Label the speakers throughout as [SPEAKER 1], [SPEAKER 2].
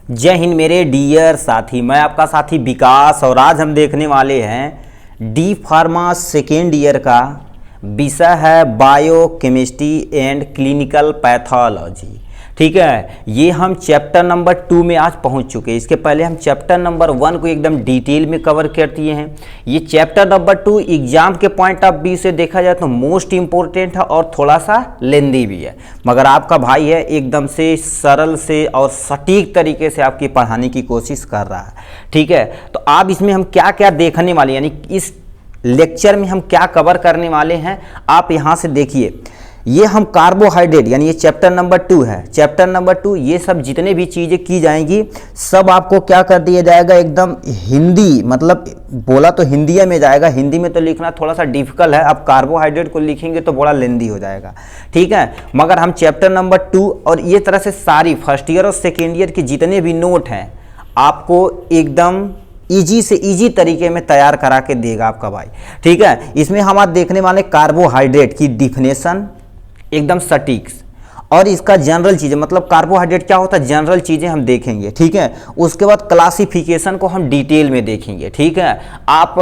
[SPEAKER 1] जय हिंद मेरे डियर साथी, मैं आपका साथी विकास और आज हम देखने वाले हैं डी फार्मा सेकेंड ईयर का विषय है बायोकेमिस्ट्री एंड क्लिनिकल पैथोलॉजी। ठीक है, ये हम चैप्टर नंबर 2 में आज पहुंच चुके हैं। इसके पहले हम चैप्टर नंबर 1 को एकदम डिटेल में कवर कर दिए हैं। ये चैप्टर नंबर 2 एग्जाम के पॉइंट ऑफ व्यू से देखा जाए तो मोस्ट इम्पोर्टेंट है और थोड़ा सा लेंदी भी है, मगर आपका भाई है एकदम से सरल से और सटीक तरीके से आपकी पढ़ाने की कोशिश कर रहा है। ठीक है, तो आप इसमें हम क्या क्या देखने वाले यानी इस लेक्चर में हम क्या कवर करने वाले हैं, आप यहाँ से देखिए। ये हम कार्बोहाइड्रेट यानी ये चैप्टर नंबर 2 है। चैप्टर नंबर 2 ये सब जितने भी चीज़ें की जाएंगी सब आपको क्या कर दिया जाएगा, एकदम हिंदी, मतलब बोला तो हिंदी में जाएगा। हिंदी में तो लिखना थोड़ा सा डिफिकल्ट है, आप कार्बोहाइड्रेट को लिखेंगे तो बड़ा लेंदी हो जाएगा। ठीक है, मगर हम चैप्टर नंबर 2 और ये तरह से सारी फर्स्ट ईयर और सेकेंड ईयर के जितने भी नोट हैं आपको एकदम इजी से इजी तरीके में तैयार करा के देगा आपका भाई। ठीक है, इसमें हम आज देखने वाले कार्बोहाइड्रेट की डिफिनेशन एकदम सटीक और इसका जनरल चीज़ें, मतलब कार्बोहाइड्रेट क्या होता है जनरल चीज़ें हम देखेंगे। ठीक है, उसके बाद क्लासिफिकेशन को हम डिटेल में देखेंगे। ठीक है, आप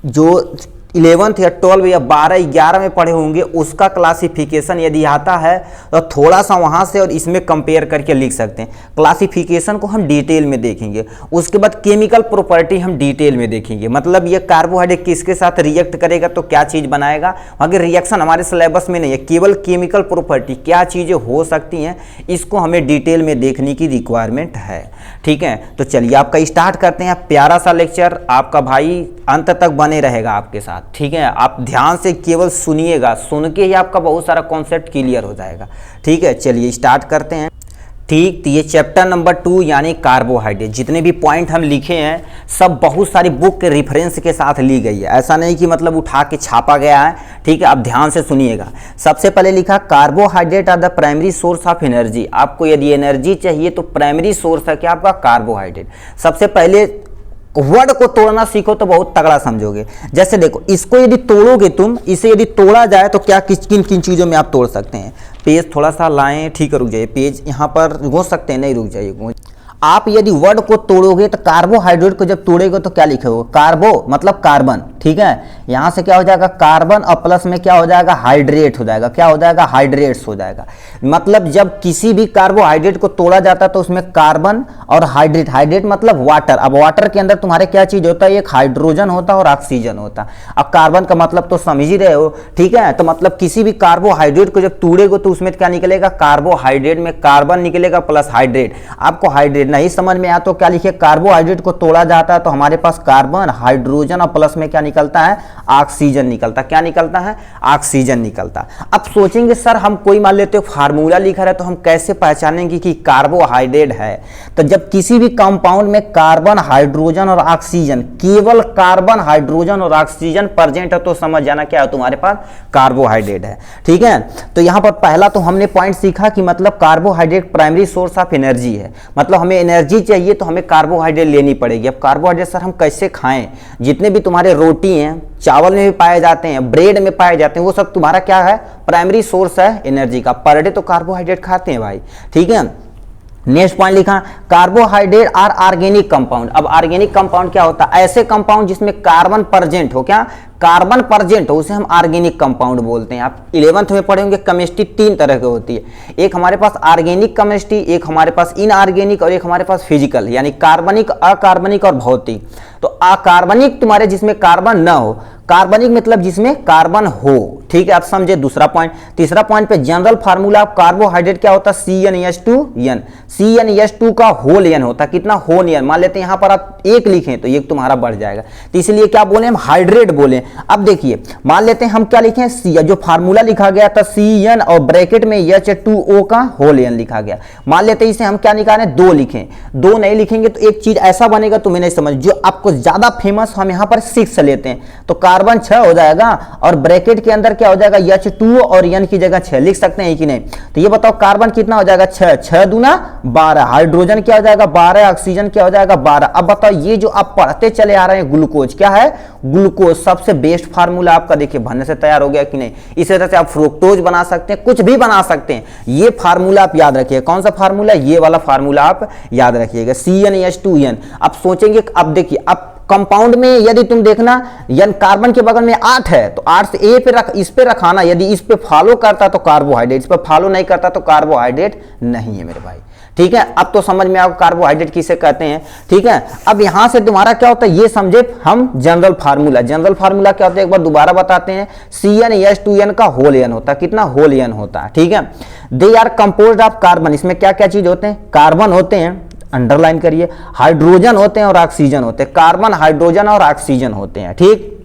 [SPEAKER 1] जो 11th या 12 या 12 11 में पढ़े होंगे उसका क्लासिफिकेशन यदि आता है तो थोड़ा सा वहाँ से और इसमें कंपेयर करके लिख सकते हैं। क्लासिफिकेशन को हम डिटेल में देखेंगे। उसके बाद केमिकल प्रॉपर्टी हम डिटेल में देखेंगे, मतलब ये कार्बोहाइड्रेट किसके साथ रिएक्ट करेगा तो क्या चीज़ बनाएगा। मगर रिएक्शन हमारे सिलेबस में नहीं है, केवल केमिकल प्रॉपर्टी क्या चीज़ें हो सकती हैं इसको हमें डिटेल में देखने की रिक्वायरमेंट है। ठीक है, तो चलिए आपका स्टार्ट करते हैं। प्यारा सा लेक्चर, आपका भाई अंत तक बने रहेगा आपके साथ। ठीक है, आप ध्यान से केवल सुनिएगा, सुन के ही आपका बहुत सारा कॉन्सेप्ट क्लियर हो जाएगा। ठीक है, चलिए स्टार्ट करते हैं। ठीक, तो ये चैप्टर नंबर 2 यानी कार्बोहाइड्रेट, जितने भी पॉइंट हम लिखे हैं सब बहुत सारी बुक के रेफरेंस के साथ ली गई है, ऐसा नहीं कि मतलब उठा के छापा गया है। ठीक है, आप ध्यान से सुनिएगा। सबसे पहले लिखा carbohydrate are the primary source of energy. आपको यदि एनर्जी चाहिए तो प्राइमरी सोर्स है क्या आपका कार्बोहाइड्रेट। सबसे पहले वर्ड को तोड़ना सीखो तो बहुत तगड़ा समझोगे। जैसे देखो, इसको यदि तोड़ोगे तुम, इसे यदि तोड़ा जाए तो क्या किन किन चीज़ों में आप तोड़ सकते हैं। पेज थोड़ा सा लाएं, ठीक है, रुक जाइए, पेज यहाँ पर घोंच सकते हैं, नहीं रुक जाइए। आप यदि वर्ड को तोड़ोगे तो कार्बोहाइड्रेट को जब तोड़ेगे तो क्या लिखोगे, कार्बो मतलब कार्बन। ठीक है, यहाँ से क्या हो जाएगा कार्बन और प्लस में क्या हो जाएगा हाइड्रेट हो जाएगा। क्या हो जाएगा हाइड्रेट्स हो जाएगा। मतलब जब किसी भी कार्बोहाइड्रेट को तोड़ा जाता है तो उसमें कार्बन और हाइड्रेट, हाइड्रेट मतलब वाटर। अब वाटर के अंदर तुम्हारे क्या चीज होता है, एक हाइड्रोजन होता है और ऑक्सीजन होता है। अब कार्बन का मतलब तो समझ ही रहे हो। ठीक है, तो मतलब किसी भी कार्बोहाइड्रेट को जब तोड़ेगे तो उसमें क्या निकलेगा, कार्बोहाइड्रेट में कार्बन निकलेगा प्लस हाइड्रेट। आपको हाइड्रेट नहीं समझ में आया तो क्या लिखे, कार्बोहाइड्रेट को तोड़ा जाता है तो हमारे पास कार्बन हाइड्रोजन और प्लस में क्या निकलता है, ऑक्सीजन निकलता। क्या निकलता है, ऑक्सीजन निकलता। अब सोचेंगे सर हम कोई मान लेते हो फार्मूला लिखा है तो हम कैसे पहचानेंगे कि कार्बोहाइड्रेट है। तो जब किसी भी कंपाउंड में कार्बन हाइड्रोजन और ऑक्सीजन, केवल कार्बन हाइड्रोजन और ऑक्सीजन प्रेजेंट है तो समझ जाना क्या है तुम्हारे पास कार्बोहाइड्रेट है। ठीक है, तो यहां पर पहला तो हमने पॉइंट सीखा कि मतलब carbohydrate primary source of energy है, मतलब हमें एनर्जी चाहिए तो हमें कार्बोहाइड्रेट लेनी पड़ेगी। अब कार्बोहाइड्रेट सर हम कैसे खाएं, जितने भी तुम्हारे रोटी हैं चावल में भी पाए जाते हैं, ब्रेड में पाए जाते हैं, वो सब तुम्हारा क्या है, प्राइमरी सोर्स है एनर्जी का। पर डे तो कार्बोहाइड्रेट खाते हैं भाई। ठीक है, नेक्स्ट पॉइंट लिखा कार्बोहाइड्रेट आर ऑर्गेनिक कंपाउंड। अब ऑर्गेनिक कंपाउंड क्या होता है, ऐसे कंपाउंड जिसमें कार्बन प्रेजेंट हो, क्या कार्बन प्रेजेंट हो उसे हम ऑर्गेनिक कंपाउंड बोलते हैं। आप 11th में पढ़े होंगे केमिस्ट्री 3 तरह की होती है, एक हमारे पास ऑर्गेनिक केमिस्ट्री, एक हमारे पास इनऑर्गेनिक और एक हमारे पास फिजिकल यानी कार्बनिक, अकार्बनिक और भौतिक। तो अकार्बनिक तुम्हारे जिसमें कार्बन न हो, कार्बनिक मतलब जिसमें कार्बन हो। ठीक है, आप समझे दूसरा पॉइंट। तीसरा पॉइंट पे जनरल फार्मूला कार्बोहाइड्रेट क्या होता है, CnH2n। CnH2 का होल n होता है, कितना होल n। मान लेते हैं यहां पर आप एक लिखें तो एक तुम्हारा बढ़ जाएगा, तो इसलिए क्या बोले हम हाइड्रेट बोले। अब देखिए मान लेते हैं हम क्या लिखें, जो फार्मूला लिखा गया था Cn और ब्रैकेट में H2O का होल n लिखा गया। मान लेते हैं इसे हम क्या निकालें, 2 लिखें। 2 नहीं लिखेंगे तो एक चीज ऐसा बनेगा तुम्हें नहीं समझ, जो आपको ज्यादा फेमस हम यहाँ पर 6 लेते हैं। तो कार्बन 6 हो जाएगा और ब्रैकेट के अंदर क्या हो जाएगा H2O और N की जगह 6 लिख सकते हैं कि नहीं। तो ये बताओ कार्बन कितना हो जाएगा 6, 6 दूना 12, हाइड्रोजन क्या हो जाएगा 12, ऑक्सीजन क्या हो जाएगा 12। अब बताओ ये जो आप पढ़ते चले आ रहे हैं ग्लूकोज क्या है, ग्लूकोज सबसे बेस्ट फार्मूला आपका देखिए बनने से तैयार हो गया कि नहीं। इसी तरह से आप फ्रुक्टोज बना सकते हैं, कुछ भी बना सकते हैं। ये फार्मूला आप याद रखिए, कौन सा फार्मूला, ये वाला फार्मूला आप याद रखिएगा CnH2n। आप सोचेंगे, अब देखिए अब कंपाउंड में यदि तुम देखना यानी कार्बन के बगल में 8 है तो 8 से ए पे रख, इस पे रखाना, यदि इस पे फॉलो करता तो कार्बोहाइड्रेट, इस पे फॉलो नहीं करता तो कार्बोहाइड्रेट नहीं है मेरे भाई। ठीक है, अब तो समझ में आओ कार्बोहाइड्रेट किसे कहते हैं। ठीक है, अब यहां से तुम्हारा क्या होता है ये समझे हम जनरल फार्मूला। जनरल फार्मूला क्या होता है एक बार दोबारा बताते हैं, CnH2n का होल n होता है, कितना होल n होता है। ठीक है, they are composed of carbon, इसमें क्या क्या चीज होते हैं, कार्बन होते हैं, अंडरलाइन करिए, हाइड्रोजन होते हैं और ऑक्सीजन होते हैं, कार्बन हाइड्रोजन और ऑक्सीजन होते हैं। ठीक,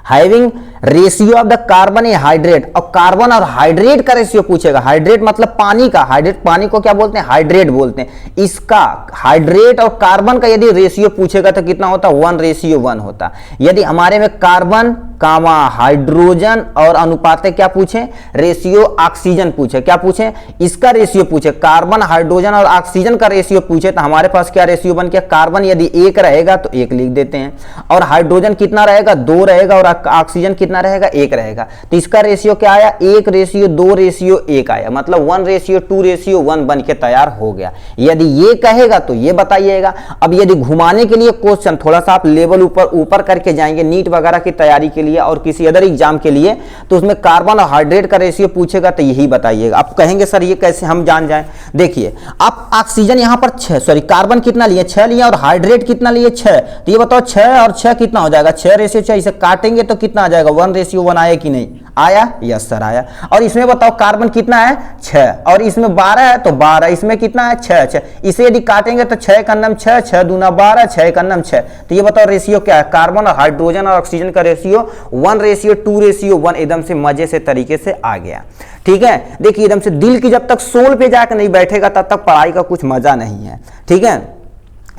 [SPEAKER 1] having ratio of the carbon A hydrate, और कार्बन और हाइड्रेट का रेशियो पूछेगा। हाइड्रेट मतलब पानी का, हाइड्रेट पानी को क्या बोलते हैं हाइड्रेट बोलते हैं। इसका हाइड्रेट और कार्बन का यदि रेशियो पूछेगा तो कितना होता, 1:1 होता। यदि हमारे में कार्बन कामा हाइड्रोजन और अनुपात क्या पूछे, रेशियो ऑक्सीजन पूछे, क्या पूछे इसका रेशियो पूछे, कार्बन हाइड्रोजन और ऑक्सीजन का रेशियो पूछे तो हमारे पास क्या रेशियो बन गया, कार्बन यदि 1 रहेगा तो 1 लिख देते हैं, और हाइड्रोजन कितना रहेगा 2 रहेगा, और ऑक्सीजन कितना रहेगा 1 रहेगा। तो इसका रेशियो क्या आया 1:2:1 आया, मतलब 1:2:1 बन के तैयार हो गया। यदि ये कहेगा तो ये बताइएगा। अब यदि घुमाने के लिए क्वेश्चन थोड़ा सा आप लेवल ऊपर करके जाएंगे नीट वगैरह की तैयारी के लिए और किसी अदर एग्जाम के लिए, तो उसमें कार्बन और हाइड्रेट का रेशियो पूछेगा तो यही बताइएगा। आप कहेंगे सर ये कैसे हम जान जाएं, देखिए आप ऑक्सीजन यहां पर 6 कार्बन कितना लिए 6 लिए और हाइड्रेट कितना लिए 6, तो ये बताओ 6 और 6 कितना हो जाएगा 6:6, इसे काटेंगे तो कितना आ जाएगा 1:1 आया कि नहीं आया, यस सर आया। और इसमें बताओ कार्बन कितना है 6 और इसमें 12 है तो 12, इसमें कितना है 6, इसे यदि काटेंगे तो 6 का नम 6, 6 दूना 12, 6 का नम 6। तो ये बताओ रेशियो क्या है, कार्बन और हाइड्रोजन और ऑक्सीजन का रेशियो 1:2:1 एकदम से मजे से तरीके से आ गया। ठीक है, देखिए एकदम से दिल की जब तक सोल पे जाकर नहीं बैठेगा तब तक पढ़ाई का कुछ मजा नहीं है। ठीक है,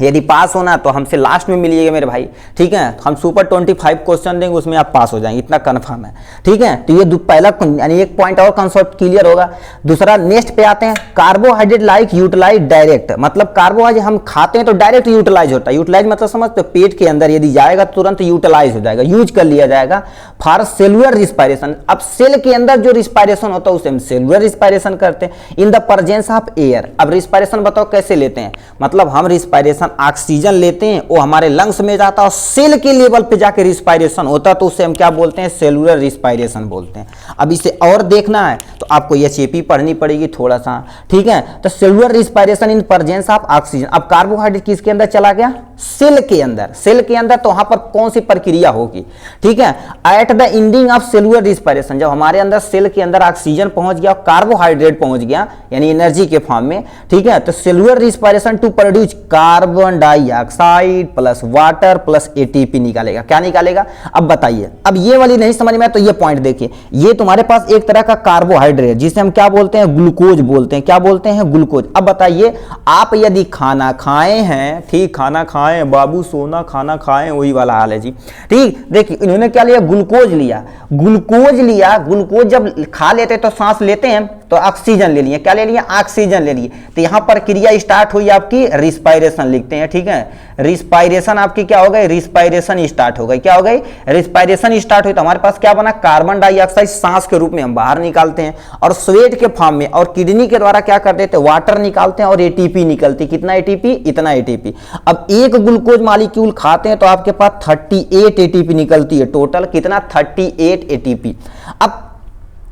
[SPEAKER 1] यदि पास होना तो हमसे लास्ट में मिलिएगा मेरे भाई। ठीक है, हम सुपर 25 क्वेश्चन देंगे उसमें आप पास हो जाएंगे, इतना कंफर्म है। ठीक है, तो ये पहला यानी एक पॉइंट और कंसेप्ट क्लियर होगा। दूसरा नेक्स्ट पे आते हैं, कार्बोहाइड्रेट लाइक यूटिलाइज डायरेक्ट, मतलब कार्बोहाइड्रेट हम खाते हैं तो डायरेक्ट यूटिलाइज होता है। यूटिलाइज मतलब समझते हो पेट के अंदर यदि जाएगा तुरंत यूटिलाइज हो जाएगा, यूज कर लिया जाएगा फॉर सेलुलर रिस्पायरेशन। अब सेल के अंदर जो रिस्पायरेशन होता है उसे हम सेलुलर रिस्पायरेशन करते हैं in the presence of air. अब रिस्पायरेशन बताओ कैसे लेते हैं, मतलब हम रिस्पायरेशन ऑक्सीजन लेते हैं वो हमारे लंग्स में जाता है और सेल के लेवल पे जाके रिस्पायरेशन होता है तो उसे हम क्या बोलते हैं सेलुलर रिस्पायरेशन बोलते हैं। अब इसे और देखना है तो आपको ये चेपी पढ़नी पड़ेगी थोड़ा सा। ठीक है, तो cellular respiration in presence of oxygen. अब कार्बोहाइड्रेट किसके अंदर चला गया, सेल के अंदर, सेल के अंदर, तो वहां पर कौन सी प्रक्रिया होगी। ठीक है, at the ending of cellular respiration, जब हमारे अंदर सेल के अंदर ऑक्सीजन पहुंच गया कार्बोहाइड्रेट पहुंच गया यानी एनर्जी के फॉर्म में। ठीक है, तो cellular respiration to produce carbon dioxide plus water plus ATP निकालेगा। क्या निकालेगा अब बताइए। अब ये वाली नहीं समझ में आया तो ये पॉइंट देखिए, ये तुम्हारे पास एक तरह का कार्बोहाइड्रेट जिसे हम क्या बोलते हैं ग्लूकोज बोलते हैं, क्या बोलते हैं ग्लूकोज। अब बताइए आप यदि खाना खाए हैं, ठीक खाना खाएं बाबू सोना खाना खाएं, वही वाला हाल है जी। ठीक, देखिए इन्होंने क्या लिया ग्लूकोज लिया, ग्लूकोज लिया, ग्लूकोज जब खा लेते तो सांस लेते हैं तो ऑक्सीजन ले लिए, क्या ले लिए ऑक्सीजन ले लिए, तो यहां पर क्रिया स्टार्ट हुई आपकी रिस्पायरेशन लिखते हैं। ठीक है, रिस्पायरेशन आपकी क्या हो गई, रिस्पायरेशन स्टार्ट हो गई, क्या हो गई रिस्पायरेशन स्टार्ट हुई तो हमारे पास क्या बना कार्बन डाइऑक्साइड सांस के रूप में हम बाहर निकालते हैं और स्वेट के फॉर्म में और किडनी के द्वारा क्या कर देते हैं वाटर निकालते हैं और एटीपी निकलती, कितना एटीपी इतना एटीपी। अब एक ग्लूकोज मॉलिक्यूल खाते हैं तो आपके पास 38 एटीपी निकलती है, टोटल कितना 38 एटीपी। अब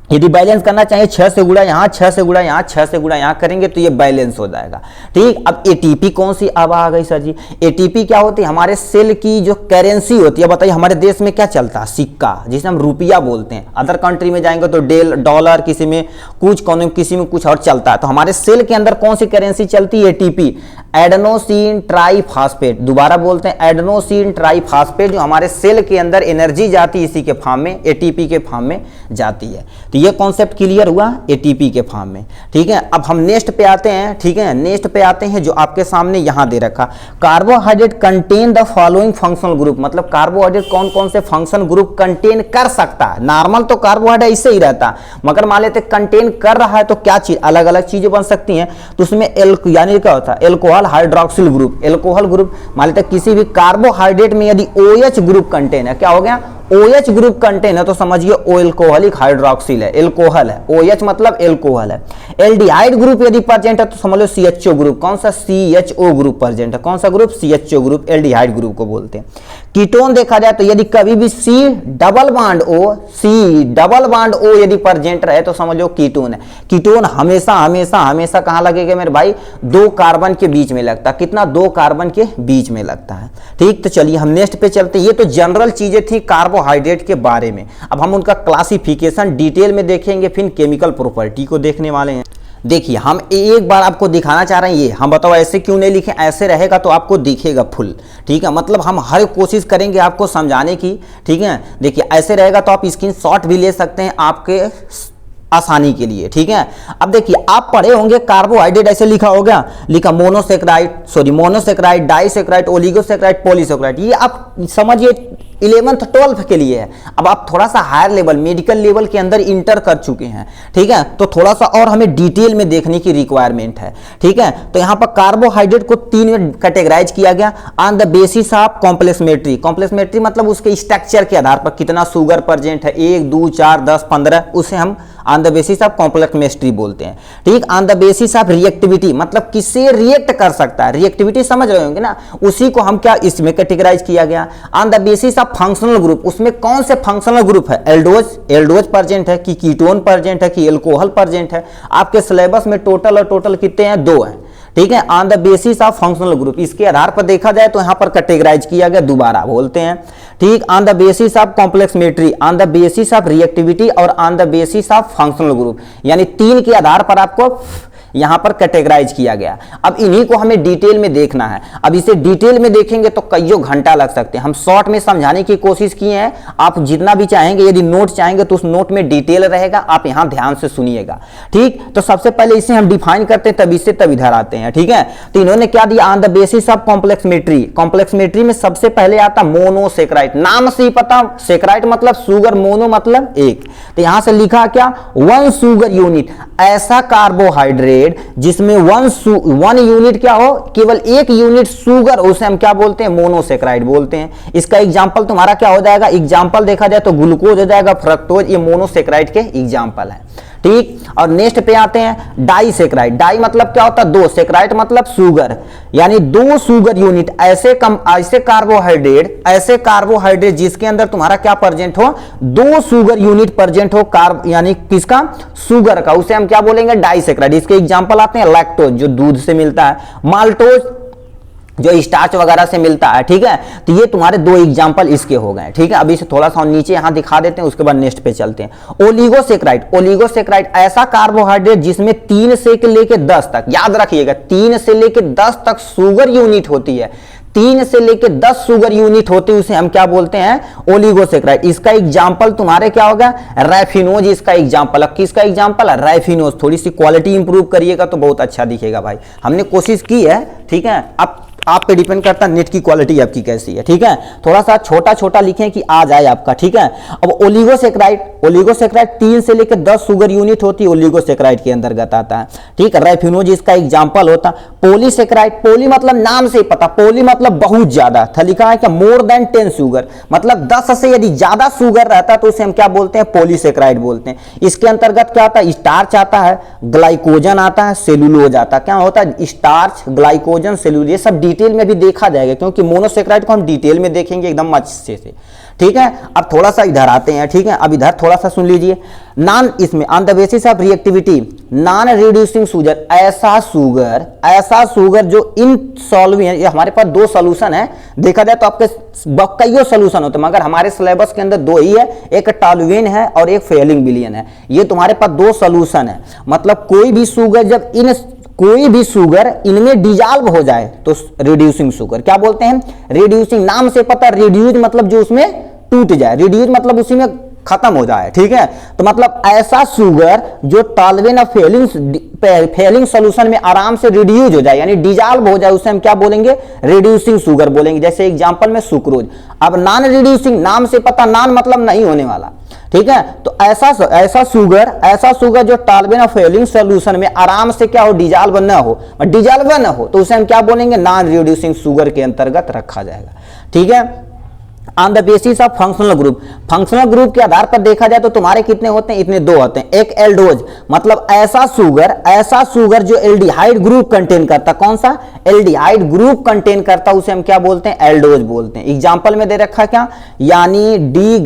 [SPEAKER 1] यदि बैलेंस करना चाहिए 6 से गुणा यहाँ 6 से गुणा यहाँ 6 से गुणा यहाँ करेंगे तो ये बैलेंस हो जाएगा। ठीक, अब एटीपी कौन सी अब आ गई सर जी, एटीपी क्या होती है हमारे सेल की जो करेंसी होती है। बताइए हमारे देश में क्या चलता है सिक्का जिसे हम रुपया बोलते हैं, अदर कंट्री में जाएंगे तो डॉलर, किसी में कुछ किसी में कुछ और चलता है। तो हमारे सेल के अंदर कौन सी करेंसी चलती है एटीपी, एडेनोसिन ट्राइफॉस्फेट, दोबारा बोलते हैं एडेनोसिन ट्राइफॉस्फेट, जो हमारे सेल के अंदर एनर्जी जाती है इसी के फॉर्म में एटीपी के फॉर्म में जाती है। तो ये कॉन्सेप्ट क्लियर हुआ एटीपी के फॉर्म में, ठीक है। अब हम नेक्स्ट पे आते हैं, ठीक है, नेक्स्ट पे आते हैं जो आपके सामने यहां दे रखा, carbohydrate contain the following functional group, मतलब कार्बोहाइड्रेट कौन कौन से फंक्शन ग्रुप कंटेन कर सकता है। नॉर्मल तो कार्बोहाइड्रेट इससे ही रहता, मगर मान लेते कंटेन कर रहा है तो क्या चीज, अलग अलग चीजें बन सकती हैं। तो उसमें यानी क्या होता है, alcohol hydroxyl group, alcohol group. मान लेते किसी भी कार्बोहाइड्रेट में यदि OH ग्रुप कंटेन है, क्या हो गया, OH ग्रुप कंटेन है, तो समझिए ओ एल्कोहलिक हाइड्रोक्सिल है, एल्कोहल है, OH मतलब एल्कोहल है। एल्डिहाइड ग्रुप यदि प्रेजेंट है तो समझ लो CHO ग्रुप, कौन सा, CHO ग्रुप प्रेजेंट है, कौन सा group, CHO group, aldehyde group को बोलते हैं। कीटोन देखा जाए तो यदि कभी भी C डबल बॉन्ड O यदि प्रेजेंट रहे तो समझ लो कीटोन है। कीटोन हमेशा हमेशा हमेशा कहां लगेगा मेरे भाई, 2 कार्बन के बीच में लगता है, कितना, 2 कार्बन के बीच में लगता है, ठीक। तो चलिए हम नेक्स्ट पे चलते हैं। ये तो जनरल चीजें थी कार्बोहाइड्रेट के बारे में। अब हम उनका क्लासिफिकेशन डिटेल में देखेंगे, फिर केमिकल प्रॉपर्टी को देखने वाले हैं। देखिए हम एक बार आपको दिखाना चाह रहे हैं, ये हम बताओ ऐसे क्यों नहीं लिखे, ऐसे रहेगा तो आपको दिखेगा फुल, ठीक है। मतलब हम हर कोशिश करेंगे आपको समझाने की, ठीक है। देखिए ऐसे रहेगा तो आप स्क्रीनशॉट भी ले सकते हैं आपके आसानी के लिए, ठीक है। अब देखिए आप पढ़े होंगे कार्बोहाइड्रेट ऐसे लिखा होगा, लिखा मोनोसेक्राइड, डाइसेक्राइड, ओलिगोसेक्राइड, पॉलीसेक्राइड। ये आप समझिए 11th 12th के लिए है। अब आप थोड़ा सा हायर लेवल, मेडिकल लेवल के अंदर इंटर कर चुके हैं, ठीक है, तो थोड़ा सा और हमें डिटेल में देखने की रिक्वायरमेंट है, ठीक है। तो यहाँ पर कार्बोहाइड्रेट को 3 में कैटेगराइज किया गया ऑन द बेसिस ऑफ कॉम्प्लेक्समेट्री। कॉम्प्लेक्समेट्री मतलब उसके स्ट्रक्चर के आधार पर कितना शुगर प्रेजेंट है, 1, 2, 4, 10, 15, उसे हम ऑन द बेसिस ऑफ कॉम्प्लेक्समेट्री बोलते हैं, ठीक। On the basis of reactivity, मतलब किससे रिएक्ट कर सकता है, रिएक्टिविटी समझ रहे होंगे ना, उसी को हम क्या इसमें कैटेगराइज किया गया। On the basis of functional group, उसमें कौन से फंक्शनल ग्रुप है, एल्डोज प्रेजेंट है कि कीटोन प्रेजेंट है कि एल्कोहल प्रेजेंट है। आपके सिलेबस में टोटल कितने हैं, 2 हैं, ठीक है। On the basis of functional group, इसके आधार पर देखा जाए तो यहां पर कैटेगराइज किया गया, दोबारा बोलते हैं, ठीक। On the basis of complexometry, on the basis of reactivity और on the basis of functional group, यानी 3 के आधार पर आपको यहां पर कैटेगराइज किया गया। अब इन्हीं को हमें डिटेल में देखना है। अब इसे डिटेल में देखेंगे तो कईयों घंटा लग सकते हैं। हम शॉर्ट में समझाने की कोशिश किए हैं, आप जितना भी चाहेंगे, यदि नोट चाहेंगे तो उस नोट में डिटेल रहेगा, आप यहां ध्यान से सुनिएगा, ठीक। तो सबसे पहले इसे हम डिफाइन करते हैं, तब इससे तब इधर आते हैं, ठीक है। तो इन्होंने क्या दिया, ऑन द बेसिस ऑफ कॉम्प्लेक्समेट्री। कॉम्प्लेक्समेट्री में सबसे पहले आता मोनोसेक्राइड, नाम से ही पता, सेक्राइड मतलब शुगर, मोनो मतलब एक, तो यहां से लिखा क्या, 1 शुगर यूनिट, ऐसा कार्बोहाइड्रेट जिसमें 1 यूनिट क्या हो, केवल 1 यूनिट शुगर, उसे हम क्या बोलते हैं, मोनोसेक्राइड बोलते हैं। इसका एग्जांपल तुम्हारा क्या हो जाएगा, एग्जांपल देखा जाए तो ग्लूकोज हो जाएगा, फ्रक्टोज, ये मोनोसेक्राइड के एग्जांपल है, ठीक। और नेक्स्ट पे आते हैं डाइसेक्राइड। डाई मतलब क्या होता है, 2, सेक्राइड मतलब शुगर, यानी 2 शुगर यूनिट, ऐसे कार्बोहाइड्रेट जिसके अंदर तुम्हारा क्या प्रेजेंट हो, 2 शुगर यूनिट प्रेजेंट हो, यानी किसका, शुगर का, उसे हम क्या बोलेंगे, डाइसेक्राइड। इसके एग्जांपल आते हैं लैक्टोज जो दूध से मिलता है, माल्टोज जो स्टार्च वगैरह से मिलता है, ठीक है। तो ये तुम्हारे 2 एग्जांपल इसके हो गए, ठीक है। अभी से थोड़ा सा नीचे यहां दिखा देते हैं, उसके बाद नेक्स्ट पे चलते हैं। ओलिगोसेक्राइड ऐसा कार्बोहाइड्रेट जिसमें 3 से लेके 10 तक, याद रखिएगा 3 से लेके 10 तक शुगर यूनिट होती है, 3 से लेके 10 शुगर यूनिट होती है, उसे हम क्या बोलते हैं, ओलिगोसेक्राइड। इसका एग्जांपल तुम्हारे क्या होगा, रैफिनोज इसका एग्जांपल। अब किसका एग्जांपल है, रैफिनोज। थोड़ी सी क्वालिटी इंप्रूव करिएगा तो बहुत अच्छा दिखेगा भाई, हमने कोशिश की है, ठीक है। अब आप पे डिपेंड करता है नेट की क्वालिटी आपकी कैसी है, ठीक है। थोड़ा सा छोटा छोटा लिखें कि आ जाए आपका, ठीक है। अब ओलिगोसेक्राइड 3 से लेकर 10 शुगर यूनिट होती है, ओलिगोसेक्राइड के अंतर्गत आता है, ठीक है। रैफिनोज इसका एग्जांपल होता। पॉलीसेक्राइड, पॉली मतलब नाम से पता, पॉली मतलब बहुत ज्यादा था, लिखा है क्या, मोर देन 10 शुगर, मतलब 10 से यदि ज्यादा शुगर रहता है तो उसे हम क्या बोलते हैं, पॉलीसेक्राइड बोलते हैं। इसके अंतर्गत क्या आता है, स्टार्च आता है, ग्लाइकोजन आता है, सेलुलोज आता है। क्या होता है, स्टार्च, ग्लाइकोजन, सेलुलोज, ये सब डिटेल में भी देखा जाएगा, क्योंकि मोनोसेक्राइड को हम डिटेल में देखेंगे एकदम अच्छे से, ठीक है। अब थोड़ा सा इधर आते हैं, ठीक है। अब इधर थोड़ा सा सुन लीजिए, इसमें on the basis of reactivity, non reducing sugar, ऐसा शुगर जो इनसॉल्वेंट, ये हमारे पास 2 सॉल्यूशन है, देखा जाए तो आपके कई सॉल्यूशन होते हैं, मगर हमारे सिलेबस के अंदर 2 ही है, एक टॉल्यूएन है और एक फेलिंग बिलियन है। ये तुम्हारे पास 2 सॉल्यूशन है, मतलब कोई भी शुगर इनमें डिजॉल्व हो जाए तो रिड्यूसिंग शुगर, क्या बोलते हैं, रिड्यूसिंग, नाम से पता, रिड्यूस मतलब जो उसमें टूट जाए, रिड्यूस मतलब उसी में खत्म हो जाए, ठीक है। तो मतलब ऐसा शुगर जो टॉलवेन ऑफ फेलिंग सोल्यूशन में आराम से रिड्यूस हो जाए यानी डिजॉल्व हो जाए, उसे हम क्या बोलेंगे, रिड्यूसिंग शुगर बोलेंगे। जैसे एग्जांपल में सुक्रोज। अब नॉन रिड्यूसिंग, नाम से पता, नॉन मतलब नहीं होने वाला, ठीक है। तो ऐसा शुगर जो टॉलवेन ऑफ फेलिंग सोल्यूशन में आराम से क्या हो, डिजॉल्व न हो, तो उसे हम क्या बोलेंगे, नॉन रिड्यूसिंग शुगर के अंतर्गत रखा जाएगा, ठीक है। On the basis of functional group के आधार पर देखा जाए तो तुम्हारे कितने होते हैं, इतने 2 होते हैं। एक एल्डोज, मतलब ऐसा शुगर जो एल्डिहाइड ग्रुप कंटेन करता, कौन सा, एल्डिहाइड ग्रुप कंटेन करता, उसे हम क्या बोलते हैं, एल्डोज बोलते हैं। एग्जांपल में दे रखा क्या, यानी डी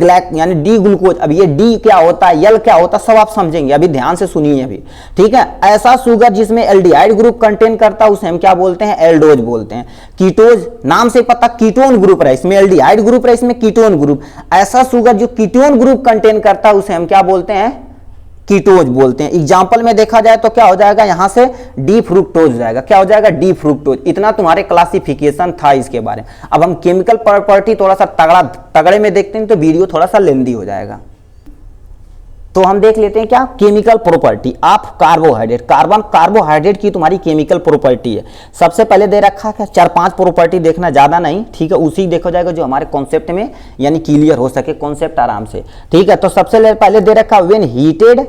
[SPEAKER 1] ग्लूकोज। अब ये डी क्या होता है, एल क्या होता है, सब आप समझेंगे, अभी ध्यान से सुनिए अभी, ठीक है। ऐसा शुगर जिसमें एल्डिहाइड ग्रुप कंटेन करता, उसे हम क्या बोलते हैं, एल्डोज बोलते हैं। कीटोज, नाम से पता, कीटोन ग्रुप है, इसमें एल्डिहाइड ग्रुप है, इसमें कीटोन ग्रुप। ऐसा शुगर जो कीटोन ग्रुप कंटेन करता है उसे हम क्या बोलते हैं, कीटोज बोलते हैं। एग्जांपल में देखा जाए तो क्या हो जाएगा, यहां से डी फ्रुक्टोज हो जाएगा, क्या हो जाएगा, डी फ्रुक्टोज। इतना तुम्हारे क्लासिफिकेशन था इसके बारे में। अब हम केमिकल प्रॉपर्टी थोड़ा सा तगड़े में देखते हैं तो वीडियो थोड़ा सा लेंदी हो जाएगा। तो हम देख लेते हैं क्या, chemical property of carbohydrate. Carbohydrate की तुम्हारी केमिकल प्रॉपर्टी है। सबसे पहले दे रखा है 4-5 प्रॉपर्टी, देखना ज्यादा नहीं, ठीक है। उसी देखा जाएगा जो हमारे कॉन्सेप्ट में यानी क्लियर हो सके कॉन्सेप्ट आराम से, ठीक है। तो सबसे पहले दे रखा, when heated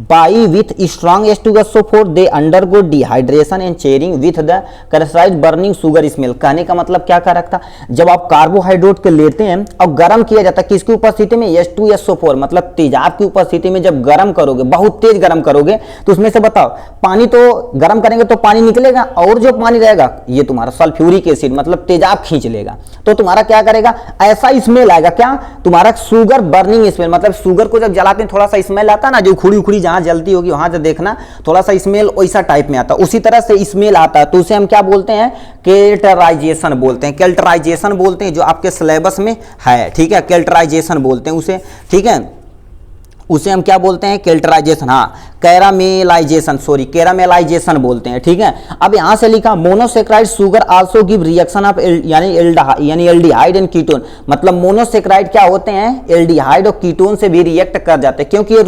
[SPEAKER 1] by with strong H2SO4 they undergo dehydration and chairing with the characterized burning sugar smell। कहने का मतलब क्या कर रखता, जब आप कार्बोहाइड्रेट के लेते हैं और गर्म किया जाता है किसकी उपस्थिति में, H2SO4 मतलब तेजाब की उपस्थिति में जब गर्म करोगे, बहुत तेज गर्म करोगे, तो उसमें से बताओ, पानी तो गर्म करेंगे तो पानी निकलेगा, और जो पानी रहेगा ये तुम्हारा सल्फ्यूरिक एसिड मतलब तेजाब खींच लेगा, तो तुम्हारा क्या करेगा, ऐसा स्मेल आएगा, क्या तुम्हारा शुगर बर्निंग स्मेल। मतलब शुगर को जब जलाते हैं थोड़ा सा स्मेल आता है ना, जो उखड़ी उखड़ी जहां जलती होगी वहां से देखना थोड़ा सा स्मेल वैसा टाइप में आता है, उसी तरह से स्मेल आता है, तो उसे हम क्या बोलते हैं, केल्टराइजेशन बोलते हैं। केल्टराइजेशन बोलते हैं, जो आपके सिलेबस में है, ठीक है, केल्टराइजेशन बोलते हैं उसे, ठीक है। उसे हम क्या बोलते हैं, केल्टराइजेशन, हाँ कैरामेलाइजेशन बोलते हैं, ठीक है। अब यहां से लिखा monosaccharide sugar also give reaction of यानी एल्डिहाइड एंड कीटोन। मतलब मोनोसेक्राइड क्या होते हैं, एल्डिहाइड और कीटोन से भी रिएक्ट कर जाते हैं, क्योंकि ये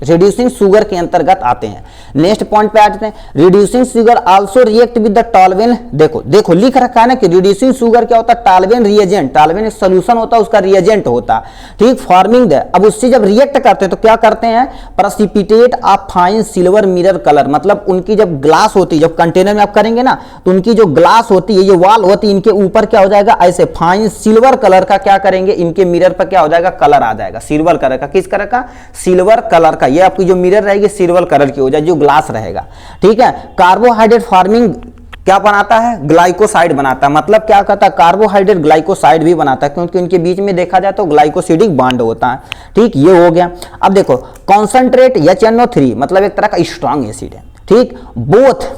[SPEAKER 1] रिड्यूसिंग शुगर के अंतर्गत आते हैं। नेक्स्ट पॉइंट पे आते हैं, reducing sugar also react with the Tollens. देखो लिख रखा है ना कि रिड्यूसिंग शुगर क्या होता है, टॉलवेन रिएजेंट, टॉलवेन एक सोल्यूशन होता है, उसका रिएजेंट होता है, ठीक, फॉर्मिंग द। अब उससे जब रिएक्ट करते हैं तो क्या करते हैं, precipitate of fine silver mirror colour. मतलब उनकी जब ग्लास होती है, जब कंटेनर में आप करेंगे ना, तो उनकी जो ग्लास होती है, ये वॉल होती है, इनके ऊपर क्या हो जाएगा, ऐसे फाइन सिल्वर कलर का क्या करेंगे, इनके मिरर पर क्या हो जाएगा, कलर आ जाएगा, सिल्वर कलर का। किस कलर का, सिल्वर कलर का। ये आपकी जो मिरर रहेगी सिल्वर कलर की हो जाए, जो ग्लास रहेगा, ठीक है। कार्बोहाइड्रेट फार्मिंग क्या बनाता है, ग्लाइकोसाइड बनाता है। मतलब क्या कहता है, कार्बोहाइड्रेट ग्लाइकोसाइड भी बनाता है, क्योंकि उनके बीच में देखा जाए तो ग्लाइकोसिडिक बॉन्ड होता है, ठीक, ये हो गया। अब देखो कॉन्सेंट्रेट HNO3 मतलब एक तरह का स्ट्रॉन्ग एसिड है, ठीक। बोथ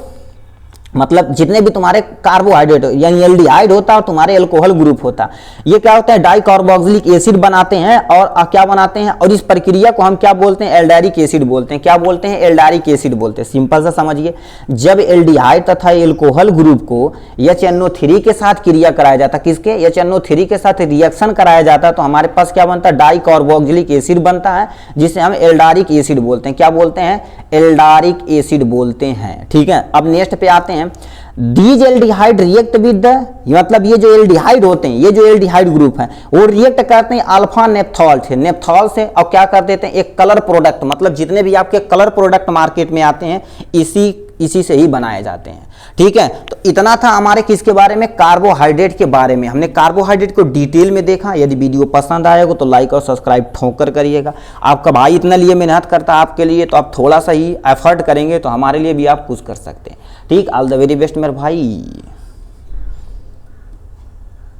[SPEAKER 1] मतलब जितने भी तुम्हारे कार्बोहाइड्रेट यानी एल्डिहाइड होता है और तुम्हारे अल्कोहल ग्रुप होता है, ये क्या होता है, डाइकार्बोक्सिलिक एसिड बनाते हैं और क्या बनाते हैं, और इस प्रक्रिया को हम क्या बोलते हैं, एल्डारिक एसिड बोलते हैं। क्या बोलते हैं, एल्डारिक एसिड बोलते हैं। सिंपल सा समझिए, जब एल्डिहाइड तथा एल्कोहल ग्रुप को HNO3 के साथ क्रिया कराया जाता है, किसके, HNO3 के साथ रिएक्शन कराया जाता है, तो हमारे पास क्या बनता है, डाइकार्बोक्सिलिक एसिड बनता है, जिसे हम एल्डारिक एसिड बोलते हैं। क्या बोलते हैं, एल्डारिक एसिड बोलते हैं, ठीक है। अब नेक्स्ट पे आते हैं, these aldehyde react with the, मतलब ये जो एल्डिहाइड होते हैं, ये जो एल्डिहाइड ग्रुप है, वो रिएक्ट करते हैं अल्फा नेप्थॉल से, और क्या कर देते हैं, एक कलर प्रोडक्ट। मतलब जितने भी आपके कलर प्रोडक्ट मार्केट में आते हैं, इसी से ही बनाए जाते हैं, ठीक है। तो इतना था हमारे किसके बारे में, कार्बोहाइड्रेट के बारे में। हमने कार्बोहाइड्रेट को डिटेल में देखा। यदि वीडियो पसंद आएगा तो लाइक और सब्सक्राइब ठोक कर करिएगा। आपका भाई इतना लिए मेहनत करता है आपके लिए, तो आप थोड़ा सा ही एफर्ट करेंगे तो हमारे लिए भी आप कुछ कर सकते हैं, ठीक। ऑल द वेरी बेस्ट मेरे भाई।